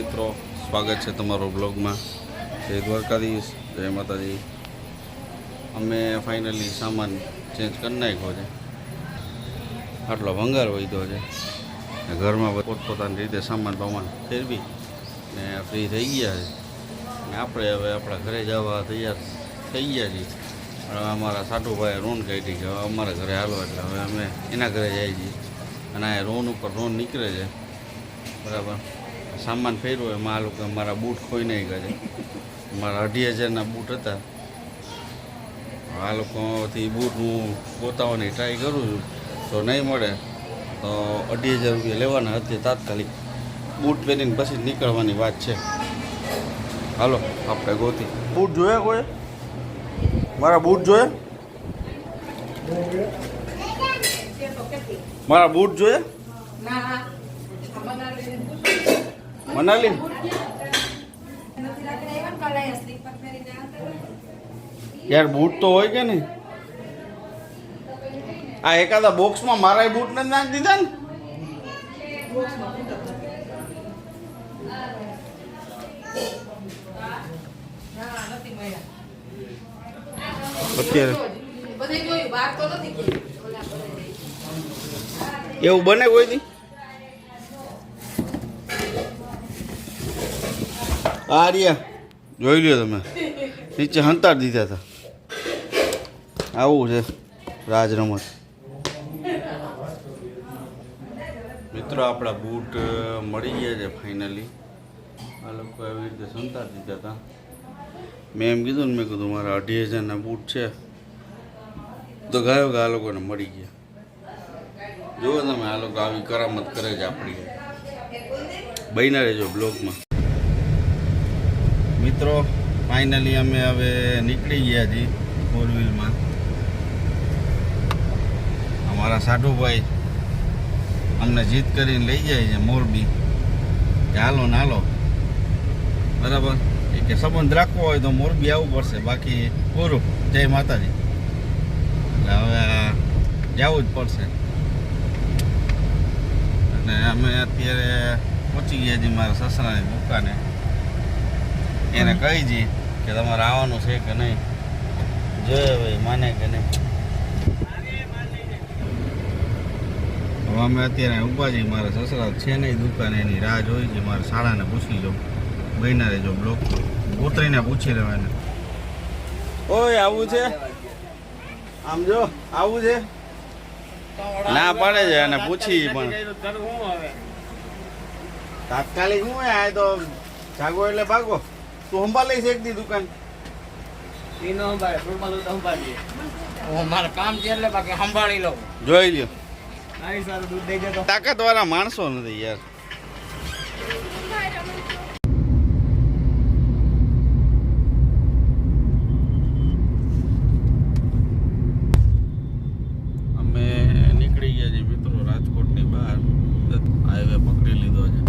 મિત્રો, સ્વાગત છે તમારો બ્લોગમાં. જય દ્વારકાધીશ, જય માતાજી. અમે ફાઇનલી સામાન ચેન્જ કરી નાખ્યો છે. આટલો ભંગાર વધ્યો છે. ઘરમાં પોતપોતાની રીતે સામાન પ્રમાણ ફેરવી ને ફ્રી થઈ ગયા છે. ને આપણે હવે આપણા ઘરે જવા તૈયાર થઈ ગયા છીએ. પણ અમારા સાટુભાઈએ રોન કાઢી કે હવે અમારા ઘરે હાલો, એટલે હવે અમે એના ઘરે જઈએ છીએ. અને આ રોન ઉપર રોન નીકળે છે, બરાબર. સામાન ફેરવો એમાં આ લોકો મારા બૂટ ખોઈ નહીં ગયા છે. મારા 2,500ના બૂટ હતા. આ લોકોથી બૂટ હું ગોતાવવાની ટ્રાય કરું છું, તો નહીં મળે તો 2,500 રૂપિયા લેવાના હતી તાત્કાલિક. બૂટ પહેરીને પછી નીકળવાની વાત છે. હાલો આપણે ગોતી. બૂટ જોયા કોઈ? મારા બૂટ જોયા? મારા બૂટ જોયા? મનાલી યાર, બૂટ તો હોય કે નહીં? આ એકાદા બોક્સમાં મારા બૂટ ને નાખી દીધા ને. અત્યારે એવું બને કોઈ દી? આ રહ્યા જોઈ લ્યો તમે, નીચે હંતાડ દીધા હતા. આવું છે રાજ રમત. મિત્રો, આપણા બૂટ મળી ગયા છે ફાઇનલી. આ લોકો આવી રીતે સંતાડ દીધા હતા. મેં એમ કીધું ને, મેં કીધું મારા 2,500ના બૂટ છે, તો ગાયો કે આ લોકોને મળી ગયા. જુઓ તમે, આ લોકો આવી કરામત કરે છે આપણી. બન્યા રહેજો બ્લોગમાં. મિત્રો, ફાઇનલી અમે હવે નીકળી ગયા છીએ 4 વ્હીલમાં. અમારા સાઢુભાઈ અમને જીત કરીને લઈ જાય છે મોરબી કે હાલો ને હાલો, બરાબર. એ કે સંબંધ રાખવો હોય તો મોરબી આવવું પડશે, બાકી પૂરું. જય માતાજી. એટલે હવે જવું જ પડશે. અને અમે અત્યારે પહોંચી ગયા છીએ મારા સસરાની દુકાને. એને કહી જી કે તમારે આવવાનું છે કે નહીં, જોઈએ ભાઈ માને કે નહીં. હવે અમે અત્યારે ઊભા છીએ. મારા સસરા છે નહીં દુકાને, એની રાહ જોઈ છે. મારા શાળાને પૂછી લઉં. બન્યા રહેજો બ્લોક. ઉતરીને પૂછી લેવાને. ઓય આવું છે? આમ જો આવું છે? ના પાડે છે અને પૂછી પણ તાત્કાલિક હું આ તો જાગો એટલે ભાગો. તું સંભાળ લઈશ એક દી દુકાન? મારે કામ છે એટલે બાકી સંભાળી લઉં. જોઈ લ્યો, તાકાત વાળા માણસો નથી યાર. અમે નીકળી ગયા છીએ મિત્રો રાજકોટની બહાર. હાઈવે પકડી લીધો છે.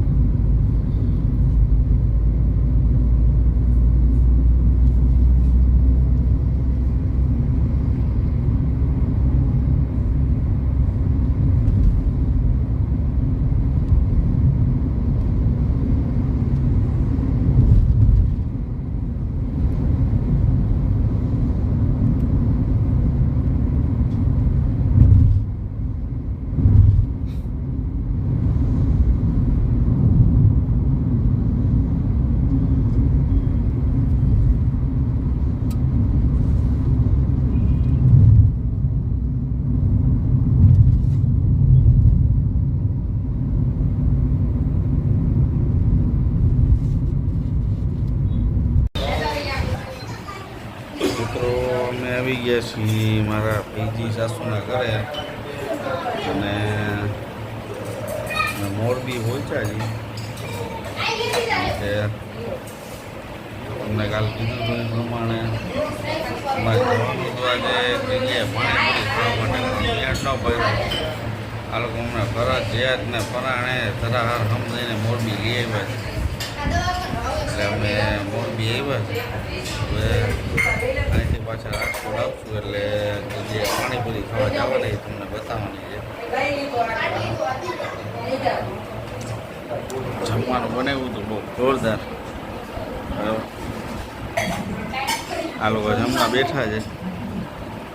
અમે આવી ગયા છીએ મારા પીજી સાસુના ઘરે. અને મોરબી પહોંચ્યા છીએ. તમને કાલ કીધું હતું એ પ્રમાણે અમારે જવાનું હતું આજે જગ્યાએ પાણીપુરી ખાવા માટે. લેટ ન પડ્યો. આ લોકો હમણાં ફરજિયાત ને પરાણે ધરાહાર સમજીને મોરબી લઈ આવ્યા છે. એટલે અમે મોરબી આવ્યા છે. હવે અહીંથી પાછળ રાજકોટ આવશું એટલે જે પાણીપુરી ખાવા જવાની તમને બતાવવાની છે. જમવાનું બનાવ્યું હતું બહુ જોરદાર. બરાબર. આ લોકો જમવા બેઠા છે.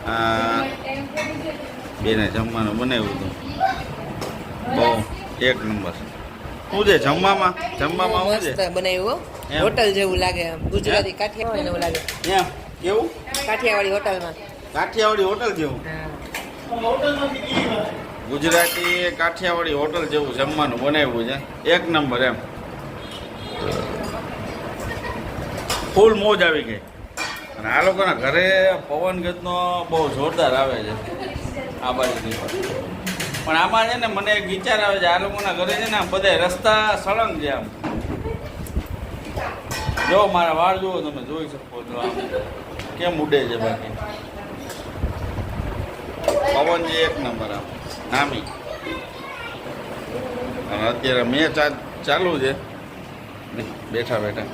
આ બેને જમવાનું બનાવ્યું હતું બહુ એક નંબર. શું છે જમવામાં? જમવામાં શું છે? મસ્ત બનાવ્યું હો. એમ? હોટલ જેવું લાગે આમ ગુજરાતી કાઠિયાવાડી એવું લાગે એમ કેવું? કાઠિયાવાડી હોટલમાં કાઠિયાવાડી હોટલ જેવું. ગુજરાતી કાઠિયાવાડી હોટલ જેવું જમવાનું બનાવ્યું છે. એક નંબર એમ. ફૂલ મોજ આવી ગઈ. અને આ લોકોના ઘરે પવન ગતનો બહુ જોરદાર આવે છે આ બાજુથી પણ આમાં છે ને મને એક વિચાર આવે છે આ લોકોના ઘરે છે ને આમ બધા રસ્તા સળંગ છે આમ. જો મારા વાળ જુઓ તમે જોઈ શકો છો આમ કેમ ઉડે છે બાકી પવન છે એક નંબર આમ નામી. અને અત્યારે મેચ ચાલુ છે બેઠા બેઠા.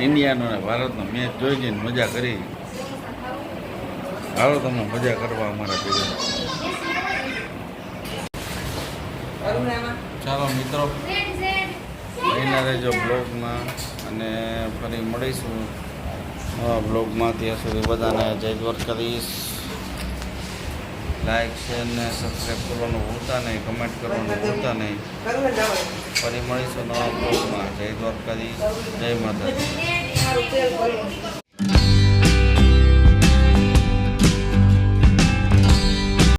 ઇન્ડિયાનો ને ભારતનો મેચ જોઈ જઈને મજા કરી. હાલો તમને મજા કરવા અમારા ભેગા. ચાલો મિત્રો બન્યા રહેજો બ્લોગમાં અને ફરી મળીશું નવા બ્લોગમાં. ત્યાં સુધી બધાને જય દ્વારકાધીશ. લાઈક શેર ને સબસ્ક્રાઈબ કરવાનું ભૂલતા નહીં, કમેન્ટ કરવાનું ભૂલતા નહીં. ફરી મળીશું નવા બ્લોગમાં. જય દ્વારકાધીશ, જય માતાજી.